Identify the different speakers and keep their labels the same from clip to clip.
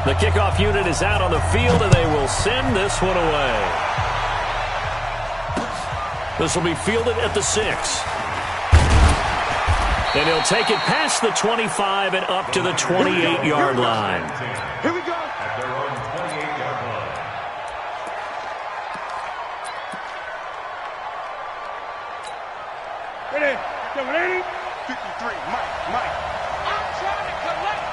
Speaker 1: The kickoff unit is out on the field, and they will send this one away. This will be fielded at the 6. And he'll take it past the 25 and up to the 28-yard line.
Speaker 2: Here we go.
Speaker 3: At their own 28-yard line.
Speaker 2: Ready? Come ready? 53. Mike. I'm trying to collect.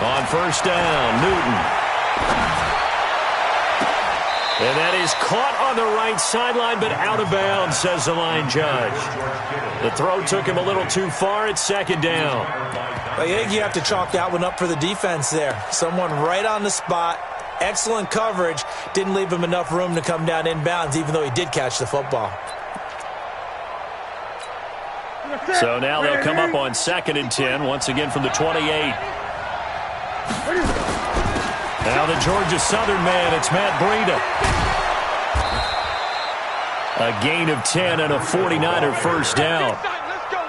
Speaker 1: On first down, Newton. And that is caught on the right sideline, but out of bounds, says the line judge. The throw took him a little too far at second down.
Speaker 4: I think you have to chalk that one up for the defense there. Someone right on the spot. Excellent coverage. Didn't leave him enough room to come down inbounds, even though he did catch the football.
Speaker 1: So now they'll come up on 2nd and 10, once again from the 28. Now the Georgia Southern man, it's Matt Breida. A gain of 10 and a 49er first down.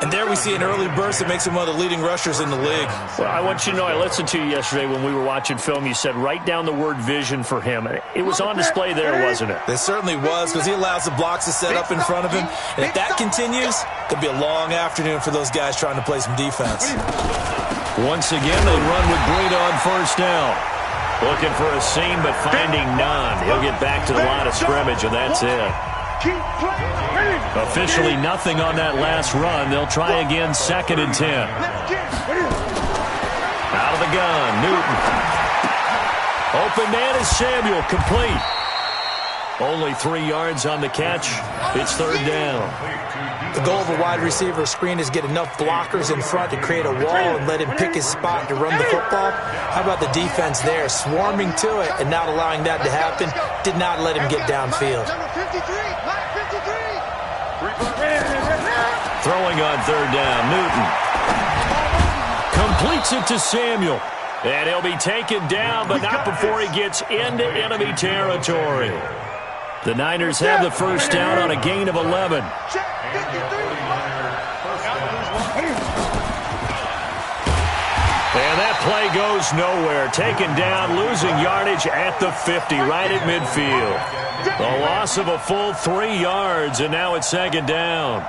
Speaker 4: And there we see an early burst that makes him one of the leading rushers in the league.
Speaker 1: Well, I want you to know, I listened to you yesterday when we were watching film. You said write down the word vision for him. It was on display there, wasn't it?
Speaker 4: It certainly was, because he allows the blocks to set up in front of him. And if that continues, it'll be a long afternoon for those guys trying to play some defense.
Speaker 1: Once again, they run with Breida on first down. Looking for a seam, but finding none. He'll get back to the line of scrimmage, and that's it. Officially nothing on that last run. They'll try again, 2nd and 10. Out of the gun, Newton. Open man is Samuel, complete. Only 3 yards on the catch. It's 3rd down.
Speaker 4: The goal of a wide receiver screen is get enough blockers in front to create a wall and let him pick his spot to run the football. How about the defense there, swarming to it and not allowing that to happen? Did not let him get downfield.
Speaker 1: Throwing on 3rd down, Newton. Completes it to Samuel. And he'll be taken down, but not before he gets into enemy territory. The Niners have the first down on a gain of 11. And that play goes nowhere. Taken down, losing yardage at the 50, right at midfield. A loss of a full 3 yards, and now it's 2nd down.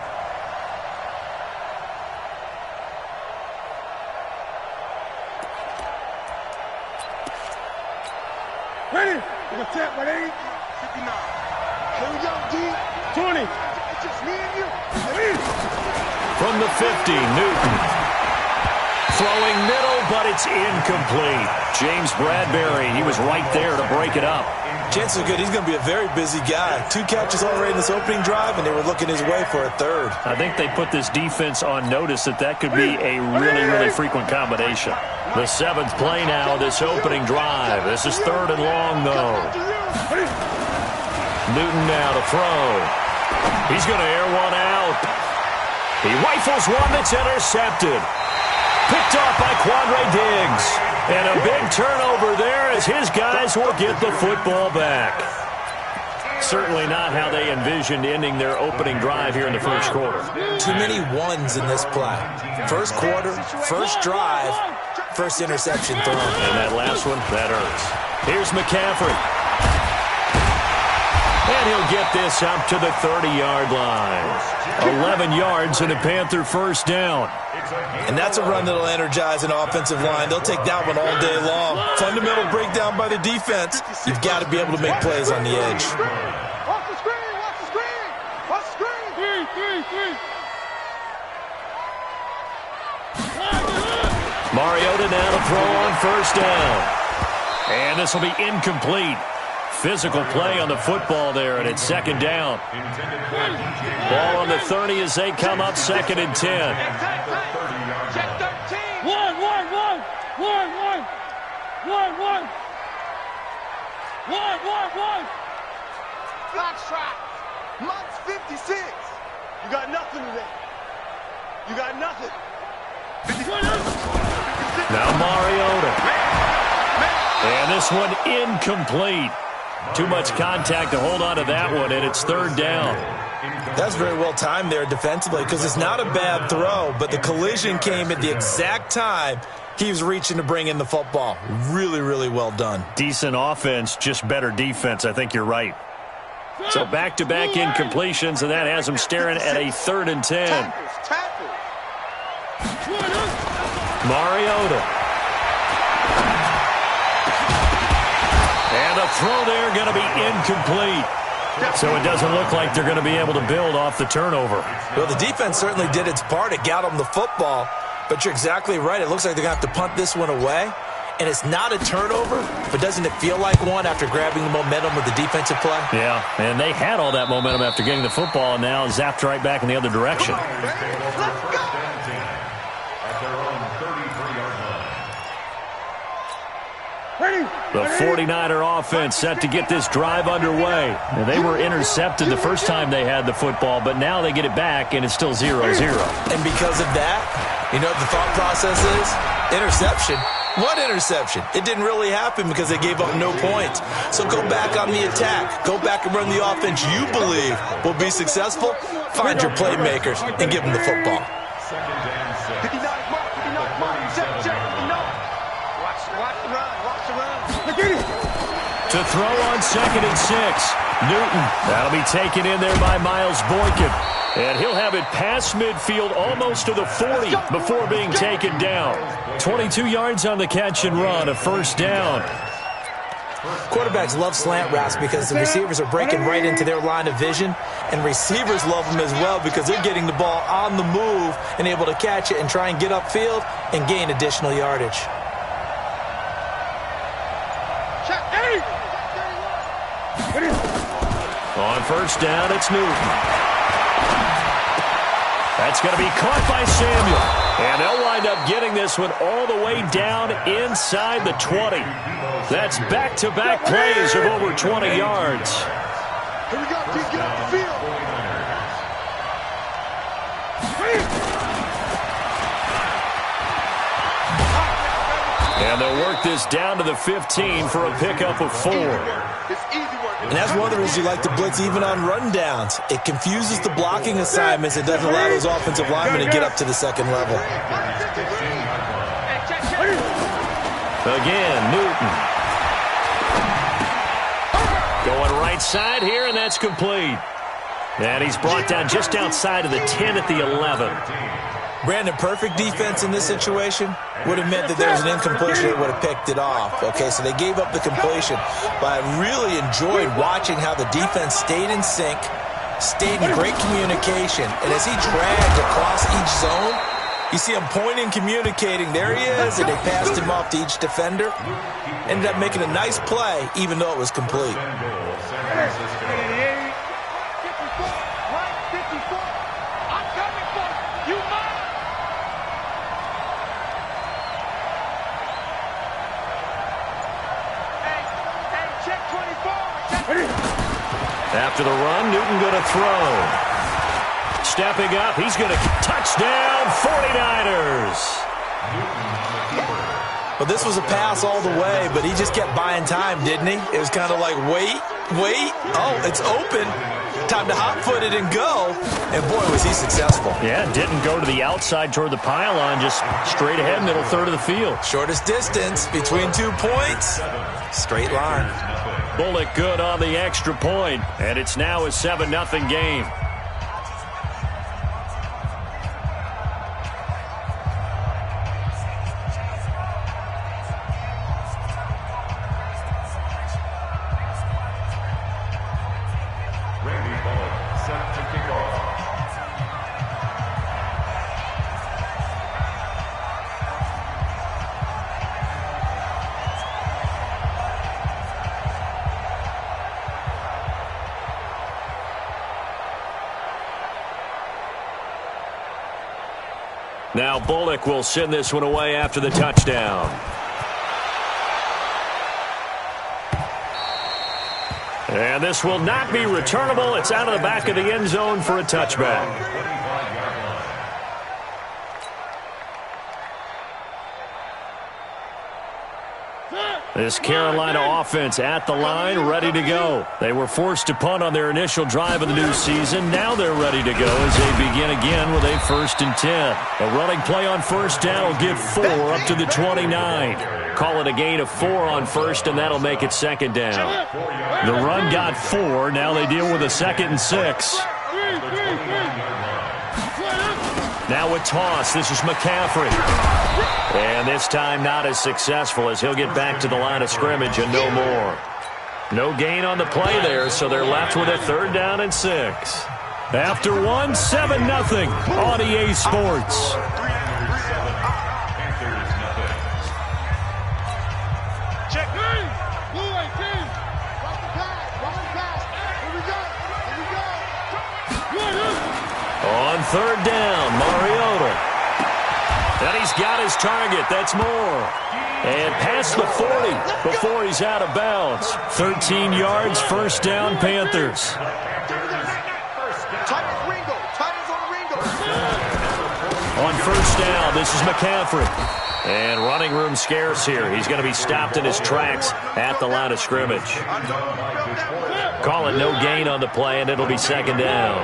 Speaker 2: Ready? We're going to tap, ready? 59. Here we go, D. 20. It's just me and you.
Speaker 1: From the 50, Newton. Throwing middle, but it's incomplete. James Bradbury, he was right there to break it up.
Speaker 4: Chances are good he's going to be a very busy guy. 2 catches already in this opening drive, and they were looking his way for a 3rd.
Speaker 1: I think they put this defense on notice that could be a really, really frequent combination. The 7th play now, this opening drive. This is 3rd and long, though. Newton now to throw. He's going to air one out. He rifles one that's intercepted. Picked off by Quandre Diggs. And a big turnover there as his guys will get the football back. Certainly not how they envisioned ending their opening drive here in the first quarter.
Speaker 4: Too many ones in this play. First quarter, first drive, first interception thrown.
Speaker 1: And that last one, that hurts. Here's McCaffrey. And he'll get this up to the 30-yard line. 11 yards and a Panther first down.
Speaker 4: And that's a run that'll energize an offensive line. They'll take that one all day long. Fundamental breakdown by the defense. You've got to be able to make plays on the edge.
Speaker 2: Watch the screen, watch the screen. Watch the screen. 3.
Speaker 1: Mariota now to throw on first down. And this will be incomplete. Physical play on the football there, and it's 2nd down. Ball on the 30 as they come up 2nd and 10.
Speaker 2: One. Foxtrot. Months 56. You got nothing today. You got nothing.
Speaker 1: Now Mariota. And this one incomplete. Too much contact to hold on to that one, and it's third down.
Speaker 4: That's very well timed there defensively because it's not a bad throw, but the collision came at the exact time he was reaching to bring in the football. Really, really well done.
Speaker 1: Decent offense, just better defense. I think you're right. So back-to-back incompletions, and that has him staring at a 3rd and 10. Mariota. And the throw there going to be incomplete. So it doesn't look like they're going to be able to build off the turnover.
Speaker 4: Well, the defense certainly did its part. It got them the football. But you're exactly right. It looks like they're going to have to punt this one away. And it's not a turnover, but doesn't it feel like one after grabbing the momentum of the defensive play?
Speaker 1: Yeah, and they had all that momentum after getting the football and now zapped right back in the other direction. The 49er offense set to get this drive underway. And they were intercepted the first time they had the football, but now they get it back, and it's still 0-0.
Speaker 4: And because of that, you know what the thought process is? Interception. What interception? It didn't really happen because they gave up no points. So go back on the attack. Go back and run the offense you believe will be successful. Find your playmakers and give them the football.
Speaker 1: To throw on 2nd and 6. Newton. That'll be taken in there by Miles Boykin. And he'll have it past midfield almost to the 40 before being taken down. 22 yards on the catch and run, a 1st down.
Speaker 4: Quarterbacks love slant routes because the receivers are breaking right into their line of vision, and receivers love them as well because they're getting the ball on the move and able to catch it and try and get upfield and gain additional yardage.
Speaker 1: On 1st down, it's Newton. That's going to be caught by Samuel. And they'll wind up getting this one all the way down inside the 20. That's back-to-back plays of over 20 yards.
Speaker 2: Here we go, kids, get off the field.
Speaker 1: And they'll work this down to the 15 for a pickup of 4.
Speaker 4: And that's one of the reasons you like to blitz even on rundowns. It confuses the blocking assignments. It doesn't allow those offensive linemen to get up to the 2nd level.
Speaker 1: Again, Newton. Going right side here, and that's complete. And he's brought down just outside of the 10 at the 11.
Speaker 4: Brandon, perfect defense in this situation would have meant that there was an incompletion that would have picked it off. Okay, so they gave up the completion. But I really enjoyed watching how the defense stayed in sync, stayed in great communication. And as he dragged across each zone, you see him pointing, communicating. There he is, and they passed him off to each defender. Ended up making a nice play, even though it was complete.
Speaker 1: After the run, Newton going to throw. Stepping up, he's going to touchdown 49ers.
Speaker 4: Well, this was a pass all the way, but he just kept buying time, didn't he? It was kind of like, wait. Oh, it's open. Time to hot-foot it and go. And, boy, was he successful.
Speaker 1: Yeah, didn't go to the outside toward the pylon, just straight ahead, middle third of the field.
Speaker 4: Shortest distance between 2 points. Straight line.
Speaker 1: Bullock good on the extra point, and it's now a 7-0 game. Now Bullock will send this one away after the touchdown. And this will not be returnable. It's out of the back of the end zone for a touchback. This Carolina offense at the line, ready to go. They were forced to punt on their initial drive of the new season. Now they're ready to go as they begin again with a 1st and 10. A running play on first down will give 4 up to the 29. Call it a gain of 4 on first, and that'll make it 2nd down. The run got 4. Now they deal with a 2nd and 6. Now a toss. This is McCaffrey. And this time not as successful as he'll get back to the line of scrimmage and no more. No gain on the play there, so they're left with a 3rd down and 6. After 1, 7-0 on EA Sports. On 3rd down, Mariota. And he's got his target. That's Moore. And past the 40 before he's out of bounds. 13 yards, 1st down, Panthers. On 1st down, this is McCaffrey. And running room scarce here. He's going to be stopped in his tracks at the line of scrimmage. Call it no gain on the play, and it'll be 2nd down.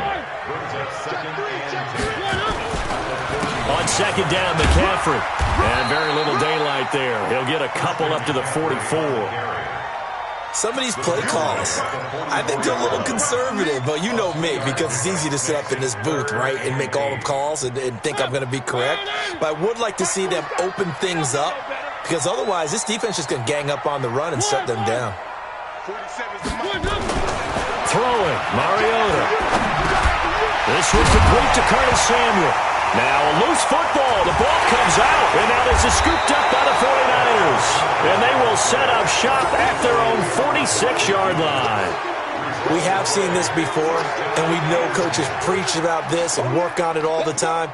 Speaker 1: On 2nd down, McCaffrey. And very little daylight there. He'll get a couple up to the 44.
Speaker 4: Some of these play calls, I think they're a little conservative, but you know me, because it's easy to sit up in this booth, right, and make all the calls and think I'm going to be correct. But I would like to see them open things up, because otherwise this defense is going to gang up on the run and shut them down.
Speaker 1: Throwing, Mariota. This one complete to Curtis Samuel. Now a loose football. The ball comes out, and now this is scooped up by the 49ers. And they will set up shop at their own 46-yard line.
Speaker 4: We have seen this before, and we know coaches preach about this and work on it all the time.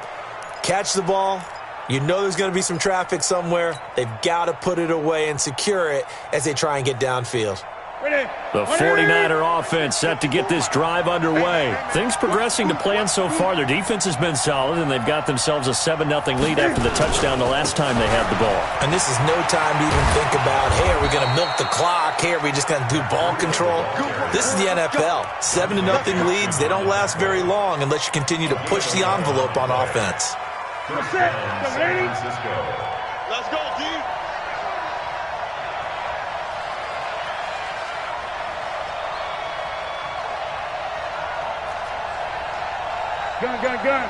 Speaker 4: Catch the ball. You know there's going to be some traffic somewhere. They've got to put it away and secure it as they try and get downfield.
Speaker 1: The 49er offense set to get this drive underway. Things progressing to plan so far. Their defense has been solid, and they've got themselves a 7-0 lead after the touchdown the last time they had the ball.
Speaker 4: And this is no time to even think about, hey, are we going to milk the clock? Hey, are we just going to do ball control? This is the NFL. 7-0 leads, they don't last very long unless you continue to push the envelope on offense.
Speaker 2: Let's go, D. Gun.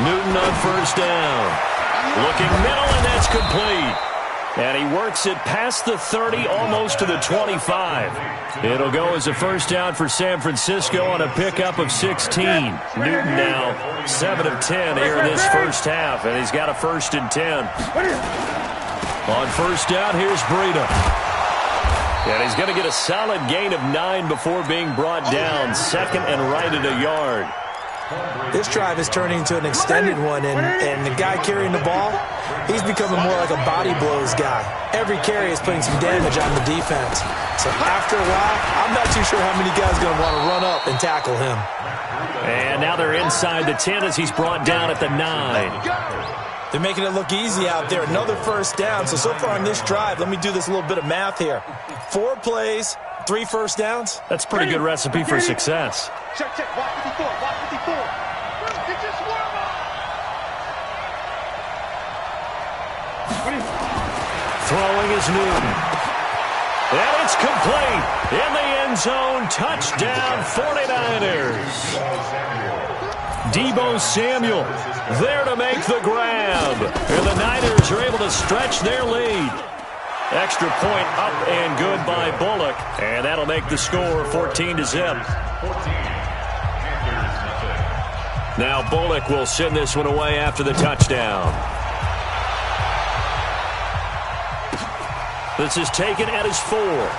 Speaker 1: Newton on 1st down. Looking middle, and that's complete. And he works it past the 30, almost to the 25. It'll go as a 1st down for San Francisco on a pickup of 16. Newton now 7 of 10 here in this 1st half, and he's got a 1st and 10. On 1st down, here's Breida. And he's going to get a solid gain of 9 before being brought down. 2nd and right at a yard.
Speaker 4: This drive is turning into an extended one, and the guy carrying the ball, he's becoming more like a body blows guy. Every carry is putting some damage on the defense. So after a while, I'm not too sure how many guys are going to want to run up and tackle him.
Speaker 1: And now they're inside the 10 as he's brought down at the 9.
Speaker 4: They're making it look easy out there. Another 1st down. So far on this drive, let me do this little bit of math here. 4 plays, 3 1st downs.
Speaker 1: That's a pretty good recipe for success.
Speaker 2: Check. Watch 54. Get your swarm on.
Speaker 1: Throwing is Newton. And it's complete. In the end zone. Touchdown, 49ers. Deebo Samuel there to make the grab. And the Niners are able to stretch their lead. Extra point up and good by Bullock. And that'll make the score 14-0. Now Bullock will send this one away after the touchdown. This is taken at his 4.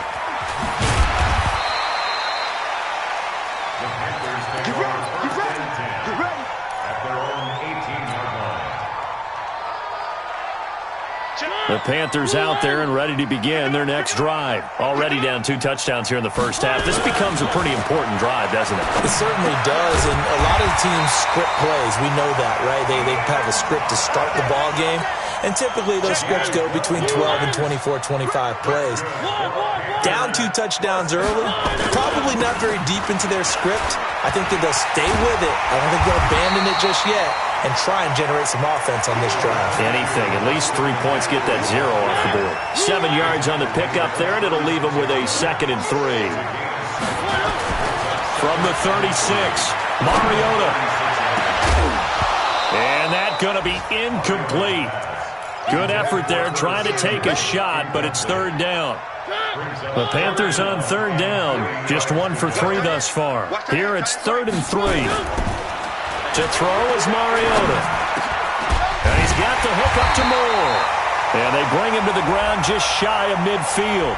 Speaker 1: The Panthers out there and ready to begin their next drive. Already down 2 touchdowns here in the first half. This becomes a pretty important drive, doesn't it?
Speaker 4: It certainly does, and a lot of teams script plays. We know that, right? They have a script to start the ball game, and typically those scripts go between 12 and 24, 25 plays. Down 2 touchdowns early, probably not very deep into their script. I think that they'll stay with it. I don't think they'll abandon it just yet and try and generate some offense on this drive.
Speaker 1: Anything. At least 3 points, get that 0 off the board. 7 yards on the pickup there, and it'll leave them with a 2nd and 3. From the 36, Mariota. And that's going to be incomplete. Good effort there, trying to take a shot, but it's 3rd down. The Panthers on 3rd down, just 1 for 3 thus far. Here it's 3rd and 3. To throw is Mariota. And he's got the hook up to Moore. And they bring him to the ground just shy of midfield.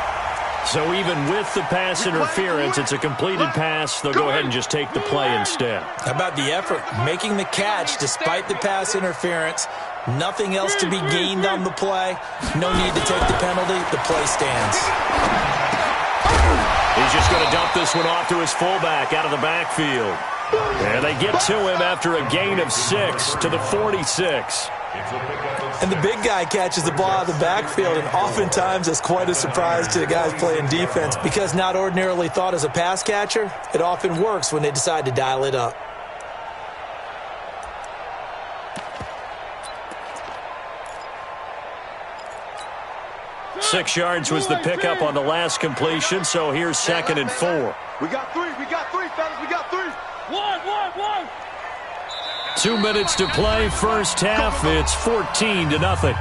Speaker 1: So even with the pass interference, it's a completed pass. They'll go ahead and just take the play instead.
Speaker 4: How about the effort? Making the catch despite the pass interference. Nothing else to be gained on the play. No need to take the penalty. The play stands.
Speaker 1: He's just going to dump this one off to his fullback out of the backfield. And they get to him after a gain of 6 to the 46.
Speaker 4: And the big guy catches the ball out of the backfield, and oftentimes that's quite a surprise to the guys playing defense because not ordinarily thought as a pass catcher, it often works when they decide to dial it up.
Speaker 1: Six yards was the pickup on the last completion, so here's 2nd and 4.
Speaker 2: We got 3, fellas, we got 3. 1.
Speaker 1: 2 minutes to play, first half. It's 14-0.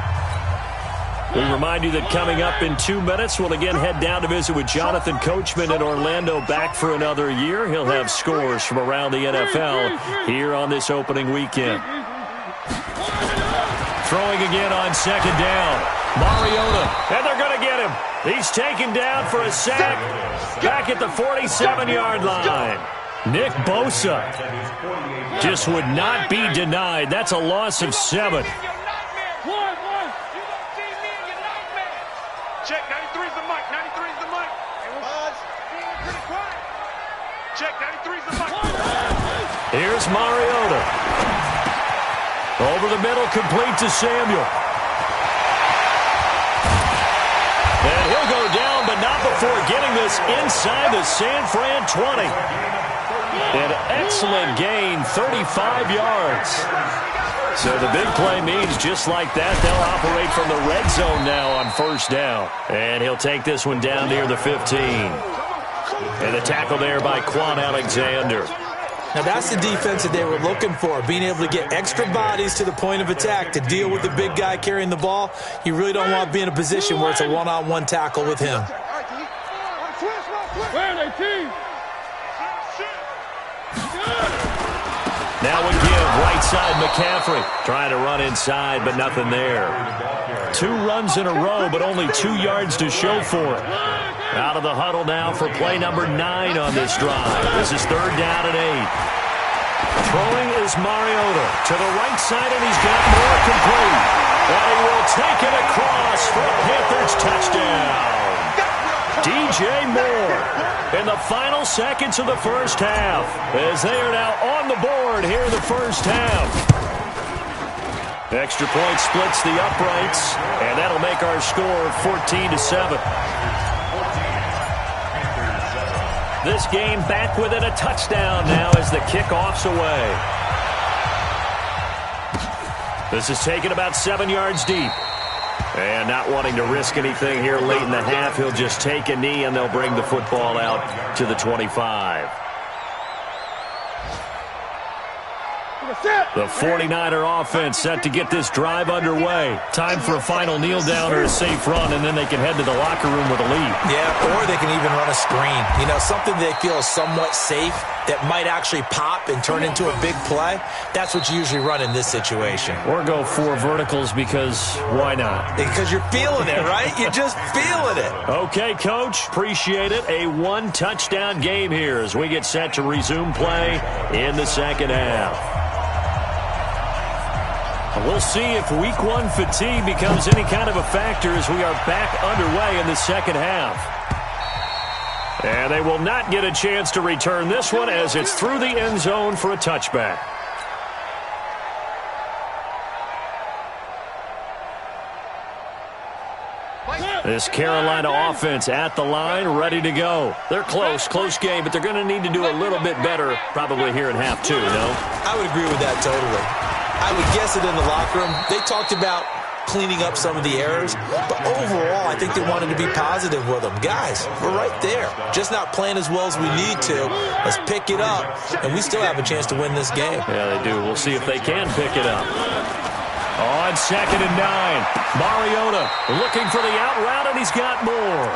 Speaker 1: We remind you that coming up in 2 minutes, we'll again head down to visit with Jonathan Coachman in Orlando, back for another year. He'll have scores from around the NFL here on this opening weekend. Throwing again on 2nd down. Mariota, and they're going to get him. He's taken down for a sack back at the 47-yard line. Nick Bosa just would not be denied. That's a loss of 7.
Speaker 2: Check, 93's the mic, 93's the mic. Check, 93's the mic.
Speaker 1: Here's Mariota. Over the middle, complete to Samuel. And he'll go down, but not before getting this inside the San Fran 20. An excellent gain, 35 yards. So the big play means just like that, they'll operate from the red zone now on 1st down. And he'll take this one down near the 15. And the tackle there by Quan Alexander.
Speaker 4: Now, that's the defense that they were looking for, being able to get extra bodies to the point of attack to deal with the big guy carrying the ball. You really don't want to be in a position where it's a one-on-one tackle with him.
Speaker 1: Now again, right side McCaffrey. Trying to run inside, but nothing there. 2 runs in a row, but only 2 yards to show for it. Out of the huddle now for play number 9 on this drive. This is 3rd down and 8. Throwing is Mariota to the right side, and he's got more complete. And he will take it across for a Panthers touchdown. DJ Moore in the final seconds of the first half, as they are now on the board here in the first half. Extra point splits the uprights, and that'll make our score 14-7. This game back within a touchdown now as the kickoff's away. This is taken about 7 yards deep. And not wanting to risk anything here late in the half, he'll just take a knee and they'll bring the football out to the 25. The 49er offense set to get this drive underway. Time for a final kneel down or a safe run, and then they can head to the locker room with a lead.
Speaker 4: Yeah, or they can even run a screen. You know, something they feel is somewhat safe that might actually pop and turn into a big play. That's what you usually run in this situation.
Speaker 1: Or go 4 verticals because why not?
Speaker 4: Because you're feeling it, right? You're just feeling it.
Speaker 1: Okay, Coach. Appreciate it. A 1-touchdown game here as we get set to resume play in the second half. We'll see if week one fatigue becomes any kind of a factor as we are back underway in the second half. And they will not get a chance to return this one as it's through the end zone for a touchback. This Carolina offense at the line, ready to go. They're close game, but they're going to need to do a little bit better probably here in half two, no?
Speaker 4: I would agree with that totally. I would guess it in the locker room. They talked about cleaning up some of the errors, but overall, I think they wanted to be positive with them. Guys, we're right there. Just not playing as well as we need to. Let's pick it up, and we still have a chance to win this game.
Speaker 1: Yeah, they do. We'll see if they can pick it up. On 2nd and 9, Mariota looking for the out route, and he's got more.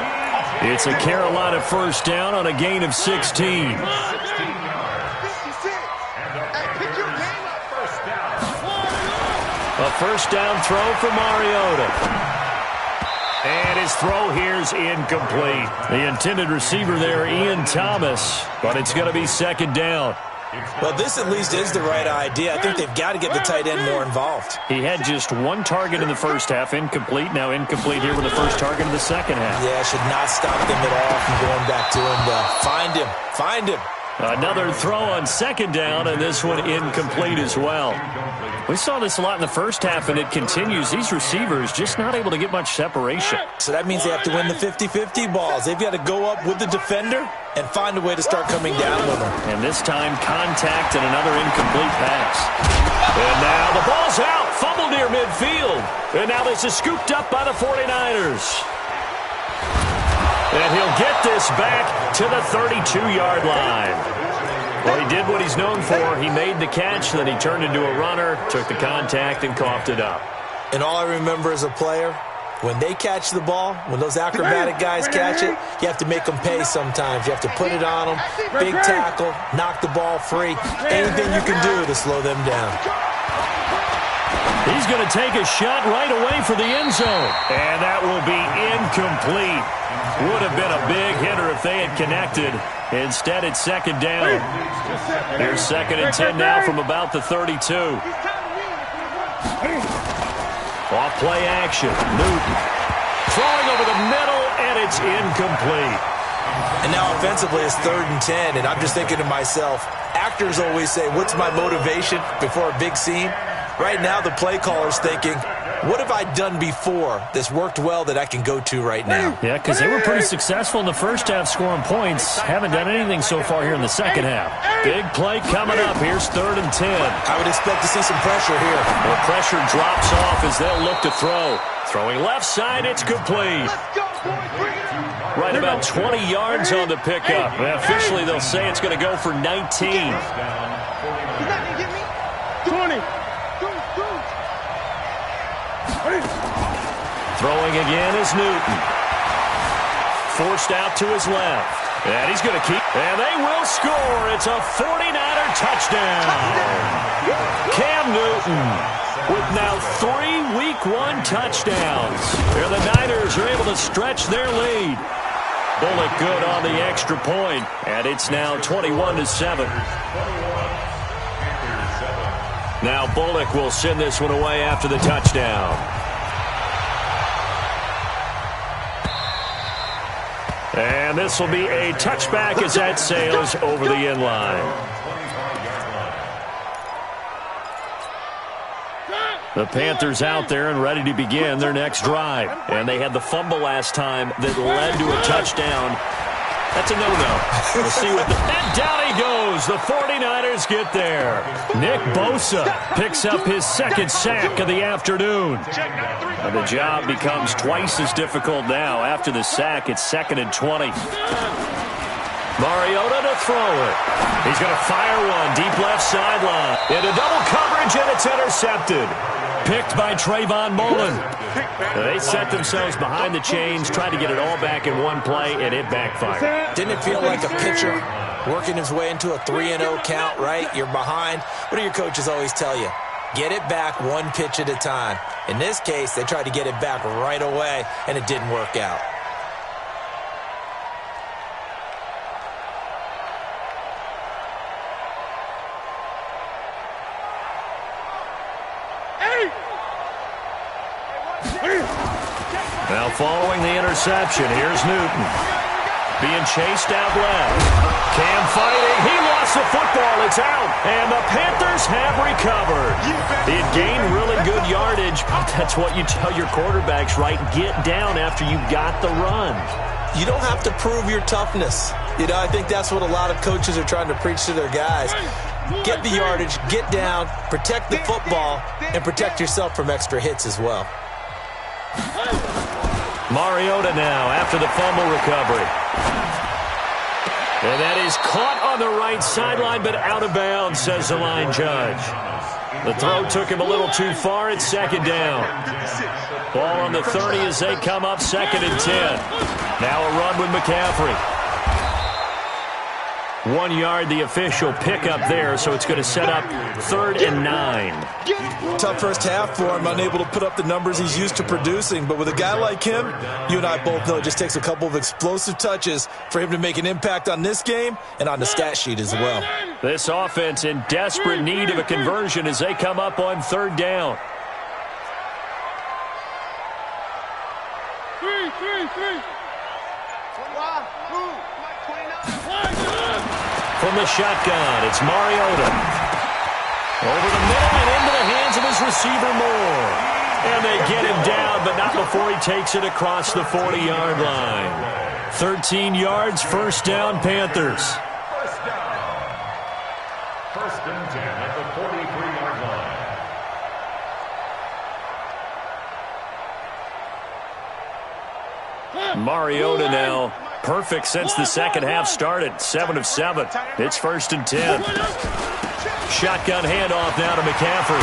Speaker 1: It's a Carolina first down on a gain of 16. A first down throw for Mariota. And his throw here's incomplete. The intended receiver there, Ian Thomas, but it's going to be 2nd down.
Speaker 4: Well, this at least is the right idea. I think they've got to get the tight end more involved.
Speaker 1: He had just one target in the first half, incomplete. Now incomplete here with the first target in the second half.
Speaker 4: Yeah, should not stop them at all from going back to him. Find him.
Speaker 1: Another throw on 2nd down, and this one incomplete as well. We saw this a lot in the first half, and it continues. These receivers just not able to get much separation.
Speaker 4: So that means they have to win the 50-50 balls. They've got to go up with the defender and find a way to start coming down with them.
Speaker 1: And this time, contact and another incomplete pass. And now the ball's out. Fumble near midfield. And now this is scooped up by the 49ers. And he'll get this back to the 32-yard line. Well, he did what he's known for. He made the catch, then he turned into a runner, took the contact, and coughed it up.
Speaker 4: And all I remember as a player, when they catch the ball, when those acrobatic guys catch it, you have to make them pay sometimes. You have to put it on them, big tackle, knock the ball free, anything you can do to slow them down.
Speaker 1: He's going to take a shot right away for the end zone. And that will be incomplete. Would have been a big hitter if they had connected. Instead, it's 2nd down. Here's 2nd and 10 now from about the 32. Off play action. Newton throwing over the middle, and it's incomplete.
Speaker 4: And now offensively, it's 3rd and 10, and I'm just thinking to myself, actors always say, what's my motivation before a big scene? Right now, the play caller's thinking, what have I done before that's worked well that I can go to right now?
Speaker 1: Yeah, because they were pretty successful in the first half scoring points. Haven't done anything so far here in the second half. Big play coming up. Here's 3rd and 10.
Speaker 4: I would expect to see some pressure here.
Speaker 1: The pressure drops off as they'll look to throw. Throwing left side, it's complete. Right about 20 yards on the pickup. Officially, they'll say it's going to go for 19.
Speaker 2: 20.
Speaker 1: Throwing again is Newton. Forced out to his left. And he's going to keep. And they will score. It's a 49er touchdown. Cam Newton with now 3 Week 1 touchdowns. Here the Niners are able to stretch their lead. Bullock good on the extra point. And it's now 21-7. Now Bullock will send this one away after the touchdown. And this will be a touchback as that sails over the end line. The Panthers out there and ready to begin their next drive. And they had the fumble last time that led to a touchdown. That's a no-no. We'll see what and down he goes. The 49ers get there. Nick Bosa picks up his 2nd sack of the afternoon. And the job becomes twice as difficult now. After the sack, it's 2nd and 20. Mariota to throw it. He's going to fire one deep left sideline. Into double coverage, and it's intercepted. Picked by Trayvon Mullen. They set themselves behind the chains, tried to get it all back in one play, and it backfired.
Speaker 4: Didn't it feel like a pitcher working his way into a 3-0 count, right? You're behind. What do your coaches always tell you? Get it back one pitch at a time. In this case, they tried to get it back right away, and it didn't work out.
Speaker 1: following the interception. Here's Newton. Being chased out left. Cam fighting. He lost the football. It's out. And the Panthers have recovered. He had gained really good yardage, but that's what you tell your quarterbacks, right? Get down after you got the run.
Speaker 4: You don't have to prove your toughness. You know, I think that's what a lot of coaches are trying to preach to their guys. Get the yardage, get down, protect the football, and protect yourself from extra hits as well.
Speaker 1: Mariota now after the fumble recovery. And that is caught on the right sideline, but out of bounds, says the line judge. The throw took him a little too far. It's second down. Ball on the 30 as they come up 2nd and 10. Now a run with McCaffrey. 1 yard, the official pickup there, so it's going to set up 3rd and 9.
Speaker 4: Tough first half for him, unable to put up the numbers he's used to producing. But with a guy like him, you and I both know it just takes a couple of explosive touches for him to make an impact on this game and on the stat sheet as well.
Speaker 1: This offense in desperate need of a conversion as they come up on 3rd down.
Speaker 2: Three.
Speaker 1: From the shotgun, it's Mariota. Over the middle and into the hands of his receiver Moore. And they get him down, but not before he takes it across the 40-yard line. 13 yards, 1st down, Panthers.
Speaker 3: First down. 1st and 10 at the 43-yard line.
Speaker 1: Mariota now. Perfect since the second half started. 7 of 7. It's 1st and 10. Shotgun handoff now to McCaffrey.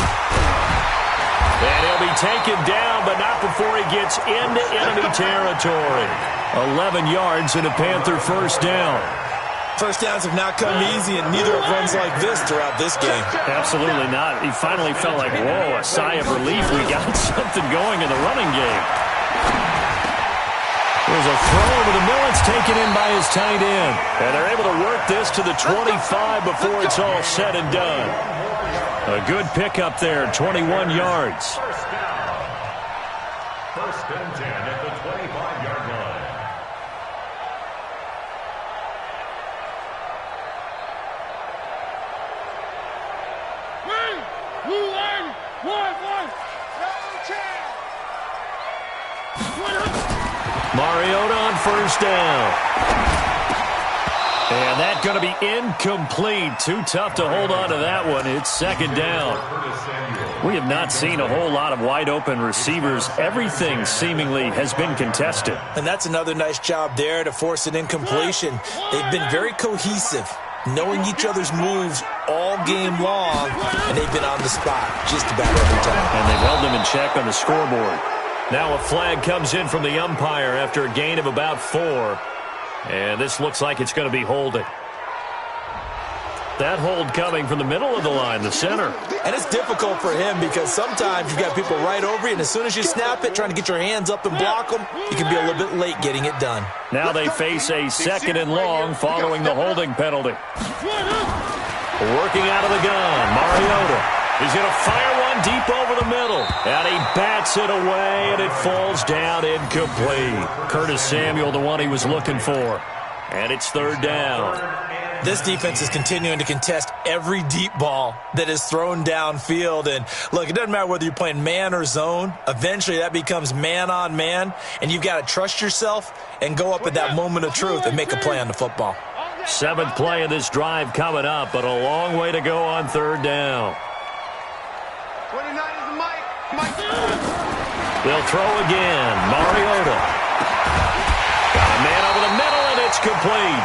Speaker 1: And he'll be taken down, but not before he gets into enemy territory. 11 yards and a Panther 1st down.
Speaker 4: First downs have not come easy, and neither have runs like this throughout this game.
Speaker 1: Absolutely not. He finally felt like, whoa, a sigh of relief. We got something going in the running game. There's a throw over the middle. It's taken in by his tight end. And they're able to work this to the 25 before it's all said and done. A good pickup there, 21 yards.
Speaker 3: First down. 1st and 10 at the 25-yard line.
Speaker 1: Mariota on 1st down. And that's going to be incomplete. Too tough to hold on to that one. It's 2nd down. We have not seen a whole lot of wide-open receivers. Everything seemingly has been contested.
Speaker 4: And that's another nice job there to force an incompletion. They've been very cohesive, knowing each other's moves all game long, and they've been on the spot just about every time.
Speaker 1: And they've held them in check on the scoreboard. Now a flag comes in from the umpire after a gain of about 4. And this looks like it's going to be holding. That hold coming from the middle of the line, the center.
Speaker 4: And it's difficult for him because sometimes you've got people right over you, and as soon as you snap it, trying to get your hands up and block them, you can be a little bit late getting it done.
Speaker 1: Now they face a 2nd and long following the holding penalty. Working out of the gun, Mariota. He's going to fire one deep over the middle. And he bats it away, and it falls down incomplete. Curtis Samuel, the one he was looking for. And it's 3rd down.
Speaker 4: This defense is continuing to contest every deep ball that is thrown downfield. And, look, it doesn't matter whether you're playing man or zone. Eventually, that becomes man-on-man, and you've got to trust yourself and go up at that moment of truth and make a play on the football.
Speaker 1: 7th play of this drive coming up, but a long way to go on 3rd down.
Speaker 2: 29 is the mic.
Speaker 1: They'll throw again. Mariota. Got a man over the middle, and it's complete.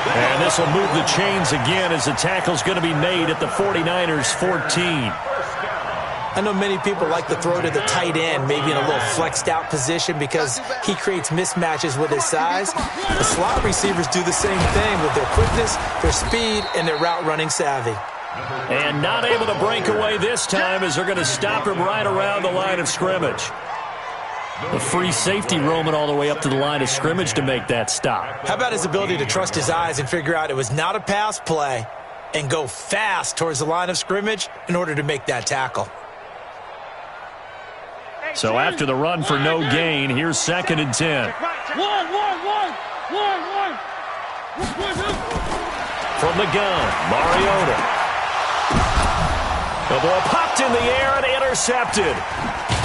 Speaker 1: And this will move the chains again as the tackle's going to be made at the 49ers 14.
Speaker 4: I know many people like to throw to the tight end, maybe in a little flexed out position because he creates mismatches with his size. The slot receivers do the same thing with their quickness, their speed, and their route running savvy.
Speaker 1: And not able to break away this time as they're going to stop him right around the line of scrimmage. The free safety roaming all the way up to the line of scrimmage to make that stop.
Speaker 4: How about his ability to trust his eyes and figure out it was not a pass play and go fast towards the line of scrimmage in order to make that tackle?
Speaker 1: So after the run for no gain, here's 2nd and 10. From the gun, Mariota. The ball popped in the air and intercepted.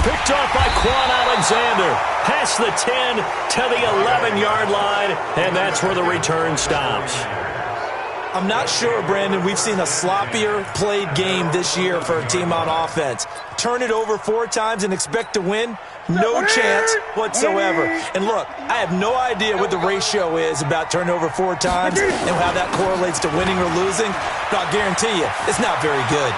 Speaker 1: Picked off by Quan Alexander. Past the 10 to the 11-yard line, and that's where the return stops.
Speaker 4: I'm not sure, Brandon, we've seen a sloppier played game this year for a team on offense. Turn it over 4 times and expect to win? No chance whatsoever. And look, I have no idea what the ratio is about turnover 4 times and how that correlates to winning or losing, but I'll guarantee you, it's not very good.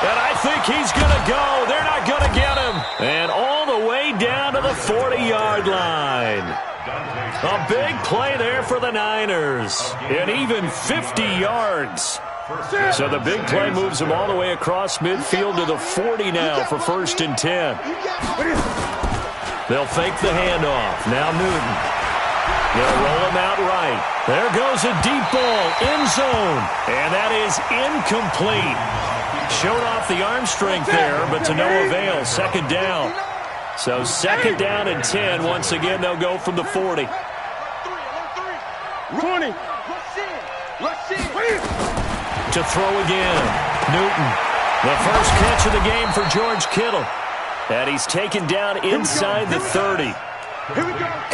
Speaker 1: And I think he's going to go. They're not going to get him. And all the way down to the 40-yard line. A big play there for the Niners. And even 50 yards. So the big play moves them all the way across midfield to the 40 now for 1st and 10. They'll fake the handoff. Now Newton. They'll roll him out right. There goes a deep ball. End zone. And that is incomplete. Showed off the arm strength there, but to no avail. 2nd down. So 2nd down and 10. Once again, they'll go from the 40.
Speaker 2: 20.
Speaker 1: To throw again. Newton. The first catch of the game for George Kittle. And he's taken down inside the 30.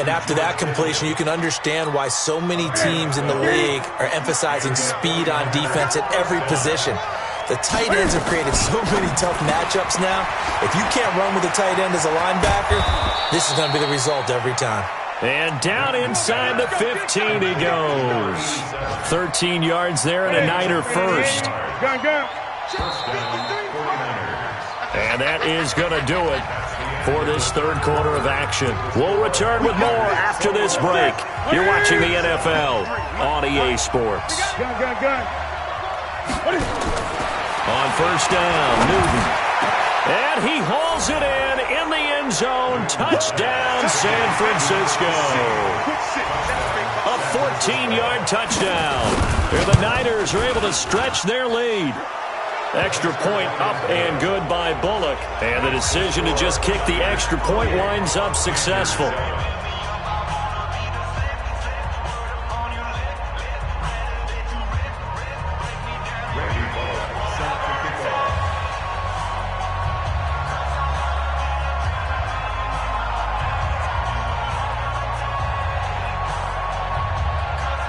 Speaker 4: And after that completion, you can understand why so many teams in the league are emphasizing speed on defense at every position. The tight ends have created so many tough matchups now. If you can't run with a tight end as a linebacker, this is going to be the result every time.
Speaker 1: And down inside the 15 he goes. 13 yards there and a Niner first. And that is going to do it for this 3rd quarter of action. We'll return with more after this break. You're watching the NFL on EA Sports. On 1st down, Newton. And he hauls it in the end zone. Touchdown, San Francisco. A 14-yard touchdown. Here the Niners are able to stretch their lead. Extra point up and good by Bullock. And the decision to just kick the extra point winds up successful.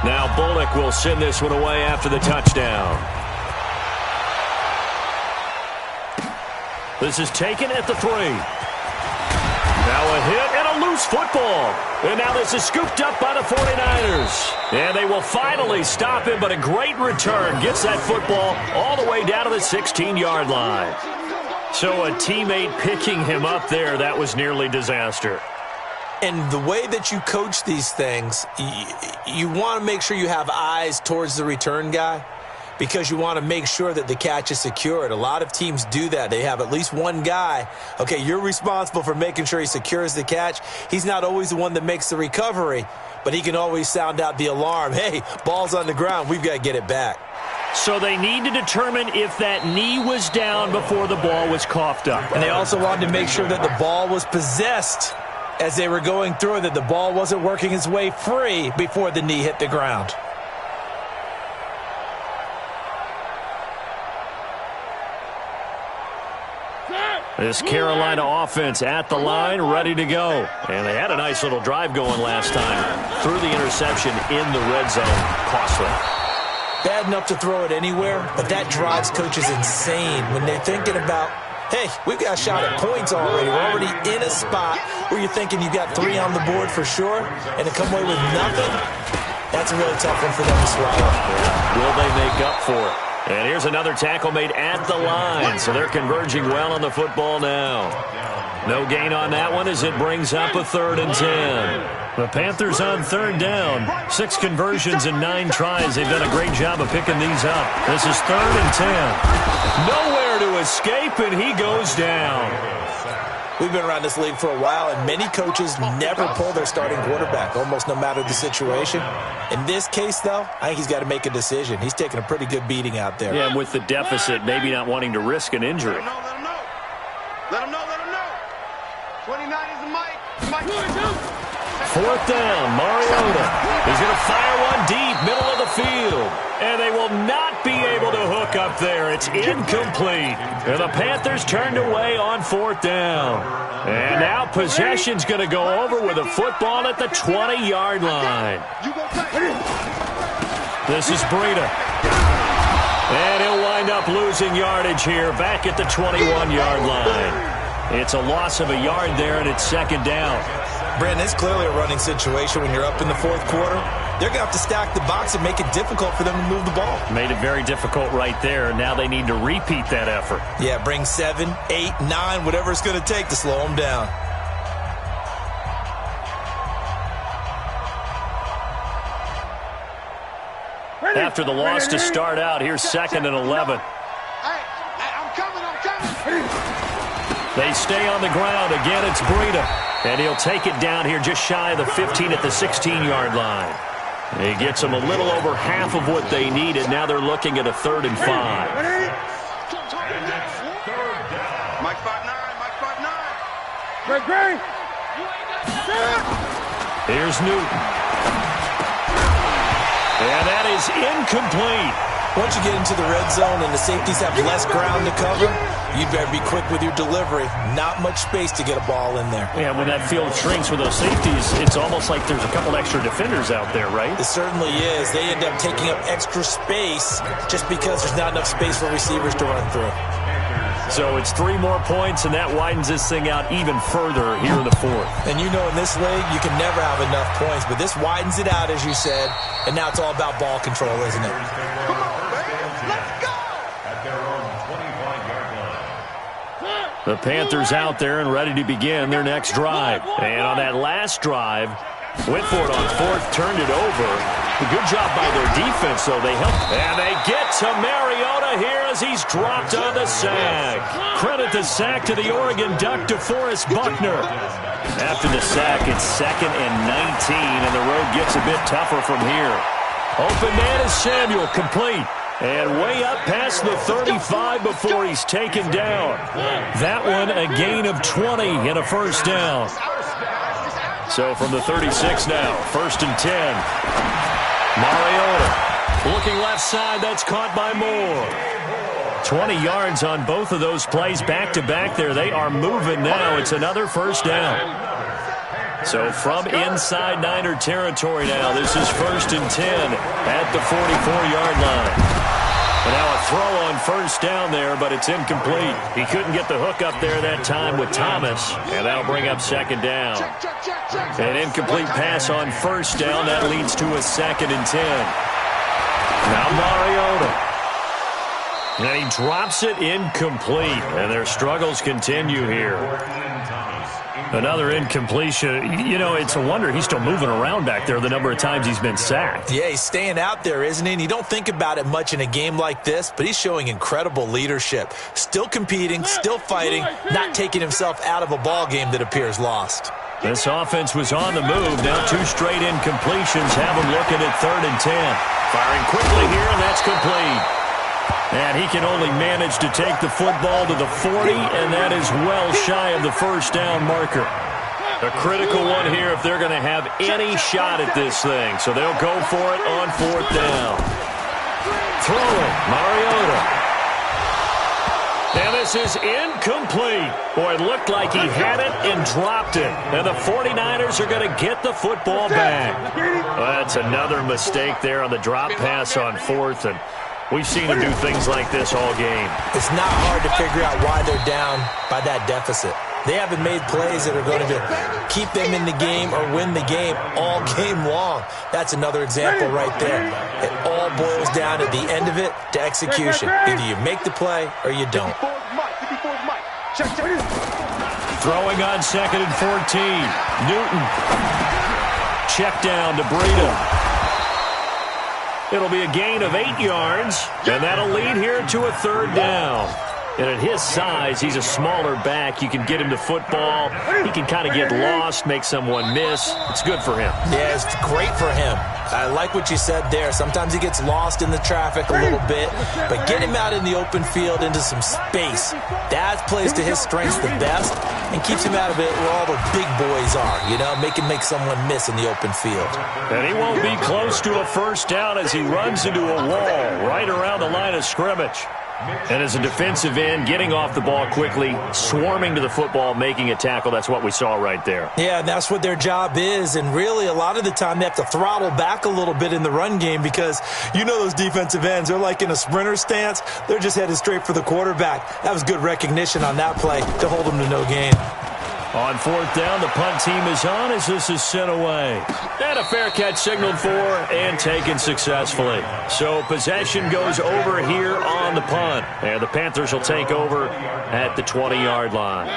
Speaker 1: Now Bullock will send this one away after the touchdown. This is taken at the 3. Now a hit and a loose football. And now this is scooped up by the 49ers. And they will finally stop him, but a great return gets that football all the way down to the 16-yard line. So a teammate picking him up there, that was nearly disaster.
Speaker 4: And the way that you coach these things, you want to make sure you have eyes towards the return guy because you want to make sure that the catch is secured. A lot of teams do that. They have at least one guy. Okay, you're responsible for making sure he secures the catch. He's not always the one that makes the recovery, but he can always sound out the alarm. Hey, ball's on the ground. We've got to get it back.
Speaker 1: So they need to determine if that knee was down before the ball was coughed up.
Speaker 4: And they also wanted to make sure that the ball was possessed as they were going through, that the ball wasn't working its way free before the knee hit the ground.
Speaker 1: This Carolina offense at the line, ready to go. And they had a nice little drive going last time. Threw the interception in the red zone. Costly.
Speaker 4: Bad enough to throw it anywhere, but that drives coaches insane when they're thinking about, hey, we've got a shot at points already. We're already in a spot where you're thinking you've got 3 on the board for sure, and to come away with nothing, that's a really tough one for them to swallow.
Speaker 1: Will they make up for it? And here's another tackle made at the line, so they're converging well on the football now. No gain on that one as it brings up a 3rd and 10. The Panthers on 3rd down. 6 conversions and 9 tries. They've done a great job of picking these up. This is 3rd and 10. Nowhere to escape, and he goes down.
Speaker 4: We've been around this league for a while, and many coaches never pull their starting quarterback, almost no matter the situation. In this case, though, I think he's got to make a decision. He's taking a pretty good beating out there.
Speaker 1: Yeah, and with the deficit, maybe not wanting to risk an injury.
Speaker 2: Let him know, let him know. 29 is the mic.
Speaker 1: Fourth down, Mariota. He's going to fire one deep, middle of the field. And they will not be able to hook up there. It's incomplete. And the Panthers turned away on fourth down. And now possession's going to go over with a football at the 20-yard line. This is Breida. And he'll wind up losing yardage here back at the 21-yard line. It's a loss of a yard there, and it's second down.
Speaker 4: Brandon, it's clearly a running situation when you're up in the fourth quarter. They're going to have to stack the box and make it difficult for them to move the ball.
Speaker 1: Made it very difficult right there. Now they need to repeat that effort.
Speaker 4: Yeah, bring 7, 8, 9, whatever it's going to take to slow them down.
Speaker 1: After the loss to start out, here's second and 11.
Speaker 2: I'm coming.
Speaker 1: They stay on the ground. Again, it's Breida. And he'll take it down here just shy of the 15 at the 16-yard line. He gets them a little over half of what they needed. Now they're looking at a 3rd and 5.
Speaker 2: Mike 5'9", Greg.
Speaker 1: Here's Newton. And that is incomplete.
Speaker 4: Once you get into the red zone and the safeties have less ground to cover, you better be quick with your delivery. Not much space to get a ball in there.
Speaker 1: Yeah, when that field shrinks with those safeties, it's almost like there's a couple extra defenders out there, right?
Speaker 4: It certainly is. They end up taking up extra space just because there's not enough space for receivers to run through.
Speaker 1: So it's 3 more points, and that widens this thing out even further here in the fourth.
Speaker 4: And you know in this league, you can never have enough points, but this widens it out, as you said, and now it's all about ball control, isn't it?
Speaker 2: Come on, baby. Let's go.
Speaker 3: At their own 25-yard line.
Speaker 1: The Panthers out there and ready to begin their next drive. And on that last drive, went for it on fourth, turned it over. A good job by their defense, though. They helped. And they get to Mariota here as he's dropped on the sack. Credit the sack to the Oregon Duck, DeForest Buckner. After the sack, it's 2nd and 19, and the road gets a bit tougher from here. Open man is Samuel, complete. And way up past the 35 before he's taken down. That one a gain of 20 and a first down. So from the 36 now, 1st and 10. Mariota looking left side. That's caught by Moore. 20 yards on both of those plays back-to-back there. They are moving now. It's another first down. So from inside Niner territory now, this is 1st and 10 at the 44-yard line. And now a throw on first down there, but it's incomplete. He couldn't get the hook up there that time with Thomas, and that'll bring up second down. An incomplete pass on first down. That leads to a 2nd and 10. Now Mariota. And he drops it incomplete, and their struggles continue here. Another incompletion. You know, it's a wonder he's still moving around back there the number of times he's been sacked.
Speaker 4: Yeah, he's staying out there, isn't he? And you don't think about it much in a game like this, but he's showing incredible leadership. Still competing, still fighting, not taking himself out of a ball game that appears lost.
Speaker 1: This offense was on the move. Now 2 straight incompletions have him looking at 3rd and 10. Firing quickly here, and that's complete. And he can only manage to take the football to the 40, and that is well shy of the first down marker. A critical one here if they're going to have any shot at this thing. So they'll go for it on 4th down. Throwing, Mariota. And this is incomplete. Boy, it looked like he had it and dropped it. And the 49ers are going to get the football back. Well, that's another mistake there on the drop pass on 4th, and we've seen him do things like this all game.
Speaker 4: It's not hard to figure out why they're down by that deficit. They haven't made plays that are going to keep them in the game or win the game all game long. That's another example right there. It all boils down at the end of it to execution. Either you make the play or you don't.
Speaker 1: Throwing on 2nd and 14. Newton. Check down to Breida. It'll be a gain of 8 yards, and that'll lead here to a 3rd down. And at his size, he's a smaller back. You can get him the football. He can kind of get lost, make someone miss. It's good for him.
Speaker 4: Yeah, it's great for him. I like what you said there. Sometimes he gets lost in the traffic a little bit, but get him out in the open field into some space. That plays to his strengths the best and keeps him out of it where all the big boys are, you know, make him make someone miss in the open field.
Speaker 1: And he won't be close to a first down as he runs into a wall right around the line of scrimmage. And as a defensive end, getting off the ball quickly, swarming to the football, making a tackle, that's what we saw right there.
Speaker 4: Yeah, and that's what their job is. And really, a lot of the time, they have to throttle back a little bit in the run game because you know those defensive ends, they're like in a sprinter stance. They're just headed straight for the quarterback. That was good recognition on that play to hold them to no gain.
Speaker 1: On fourth down, the punt team is on as this is sent away. And a fair catch signaled for and taken successfully. So possession goes over here on the punt. And the Panthers will take over at the 20-yard line.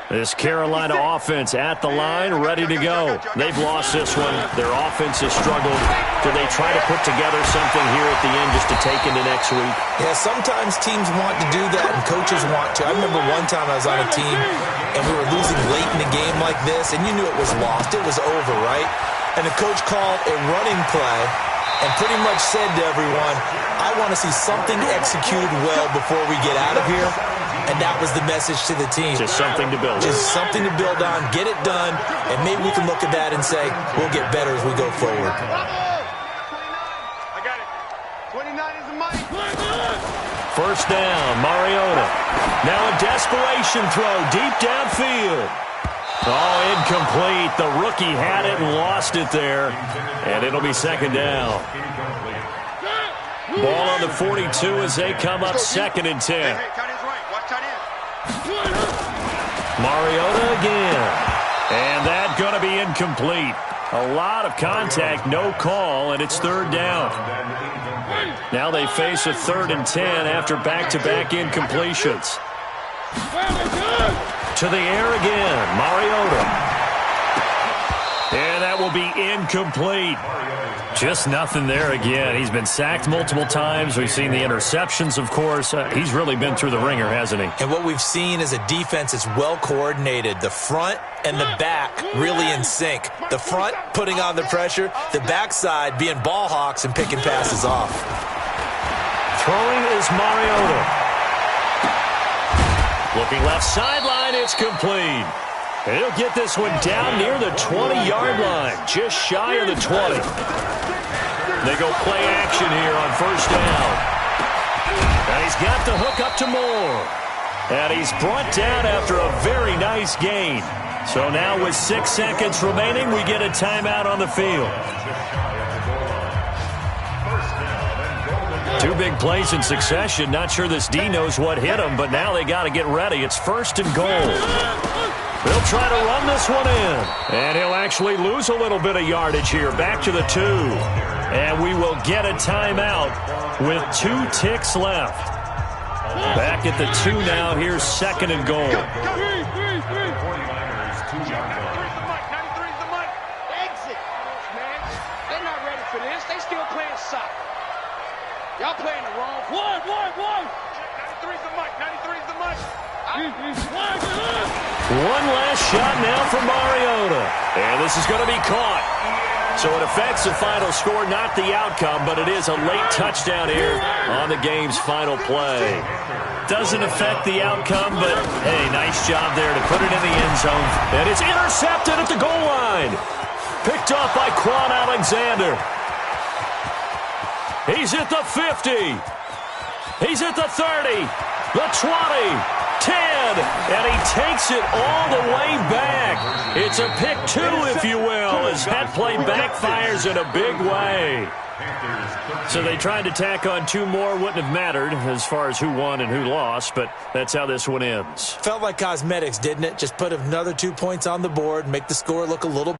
Speaker 1: This Carolina offense at the line, ready to go. They've lost this one. Their offense has struggled. Do they try to put together something here at the end just to take into next week?
Speaker 4: Yeah, sometimes teams want to do that and coaches want to. I remember one time I was on a team and we were losing late in the game like this, and you knew it was lost. It was over, right? And the coach called a running play and pretty much said to everyone, I want to see something executed well before we get out of here. And that was the message to the team.
Speaker 1: Just something to build on.
Speaker 4: Just something to build on, get it done, and maybe we can look at that and say, we'll get better as we go forward.
Speaker 2: I got it. 29 is the mic.
Speaker 1: First down, Mariota. Now a desperation throw deep downfield. Oh, incomplete. The rookie had it and lost it there. And it'll be second down. Ball on the 42 as they come up 2nd and 10. Mariota again. And that going to be incomplete. A lot of contact, no call, and it's 3rd down. Now they face a 3rd and 10 after back-to-back incompletions. To the air again, Mariota. And that will be incomplete. Just nothing there again. He's been sacked multiple times. We've seen the interceptions, of course. He's really been through the ringer, hasn't he?
Speaker 4: And what we've seen is a defense that's well coordinated. The front and the back really in sync. The front putting on the pressure, the backside being ball hawks and picking passes off.
Speaker 1: Throwing is Mariota. Looking left sideline, it's complete. And he'll get this one down near the 20-yard line, just shy of the 20. They go play action here on first down. And he's got the hook up to Moore. And he's brought down after a very nice gain. So now with 6 seconds remaining, we get a timeout on the field. 2 big plays in succession. Not sure this D knows what hit him, but now they got to get ready. It's 1st and goal. They'll try to run this one in. And he'll actually lose a little bit of yardage here. Back to the 2. And we will get a timeout with 2 ticks left. Back at the 2 now. Here's 2nd and goal.
Speaker 2: 93's the mic. Exit. Man, they're not ready for this. They still playing soccer. Y'all playing the wrong. One. 93's the mic. 93's the mic.
Speaker 1: One last shot now for Mariota. And this is going to be caught. So it affects the final score, not the outcome, but it is a late touchdown here on the game's final play. Doesn't affect the outcome, but, hey, nice job there to put it in the end zone. And it's intercepted at the goal line. Picked off by Quan Alexander. He's at the 50. He's at the 30. The 20. 10, and he takes it all the way back. It's a pick 2, if you will, as that play backfires in a big way. So they tried to tack on 2 more. Wouldn't have mattered as far as who won and who lost, but that's how this one ends.
Speaker 4: Felt like cosmetics, didn't it? Just put another 2 points on the board, make the score look a little